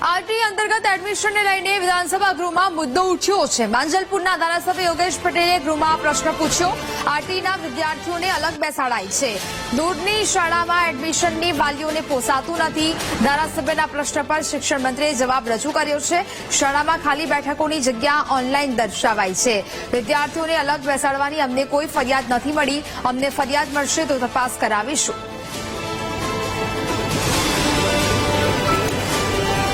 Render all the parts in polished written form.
RT અંતર્ગત એડમિશનને લઈને વિધાનસભા ગૃહમાં મુદ્દો ઉઠ્યો છે। માંજલપુરના ધારાસભ્ય યોગેશ પટેલે ગૃહમાં પ્રશ્ન પૂછ્યો। આરટીના વિદ્યાર્થીઓને અલગ બેસાડાય છે। દૂરની શાળામાં એડમિશનની વાલીઓને પોસાતું નથી। ધારાસભ્યના પ્રશ્ન પર શિક્ષણ મંત્રીએ જવાબ રજૂ કર્યો છે। શાળામાં ખાલી બેઠકોની જગ્યા ઓનલાઈન દર્શાવાઈ છે। વિદ્યાર્થીઓને અલગ બેસાડવાની અમને કોઈ ફરિયાદ નથી મળી। અમને ફરિયાદ મળશે તો તપાસ કરાવીશું।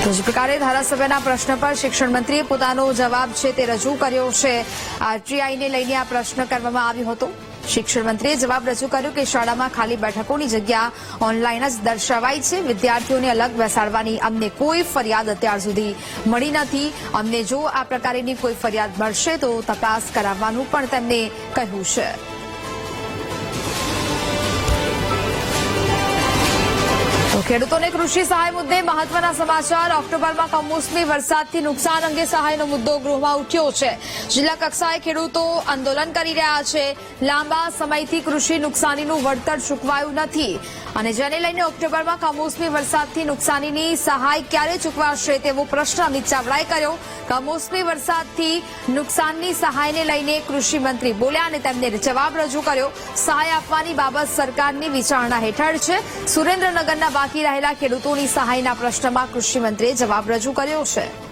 જ પ્રકારે ધારાસભ્યના પ્રશ્ન પર શિક્ષણ મંત્રીએ પોતાનો જવાબ છે તે રજૂ કર્યો છે। આરટીઆઈને લઈને આ પ્રશ્ન કરવામાં આવ્યો હતો। શિક્ષણ મંત્રીએ જવાબ રજૂ કર્યો કે શાળામાં ખાલી બેઠકોની જગ્યા ઓનલાઈન જ દર્શાવાઈ છે। વિદ્યાર્થીઓને અલગ બેસાડવાની અમને કોઈ ફરિયાદ અત્યાર સુધી મળી નથી। અમને જો આ પ્રકારની કોઈ ફરિયાદ મળશે તો તપાસ કરાવવાનું પણ તેમણે કહ્યું છે। ખેડૂતોને કૃષિ સહાય મુદ્દે મહત્વના સમાચાર। ઓક્ટોબરમાં કમોસમી વરસાદથી નુકસાન અંગે સહાયનો મુદ્દો ગૃહમાં ઉઠ્યો છે। જિલ્લા કક્ષાએ ખેડૂતો આંદોલન કરી રહ્યા છે। લાંબા સમયથી કૃષિ નુકસાનીનું વળતર ચૂકવાયું નથી અને જેને લઈને ઓક્ટોબરમાં કમોસમી વરસાદથી નુકસાનીની સહાય ક્યારે ચૂકવાશે તેવો પ્રશ્ન અમિત ચાવડાએ કર્યો। કમોસમી વરસાદથી નુકસાનની સહાયને લઈને કૃષિ મંત્રી બોલ્યા અને તેમને જવાબ રજૂ કર્યો। સહાય આપવાની બાબત સરકારની વિચારણા હેઠળ છે। સુરેન્દ્રનગરના બાકી રહેલા ખેડૂતોની સહાયના પ્રશ્નમાં કૃષિ મંત્રીએ જવાબ રજૂ કર્યો છે।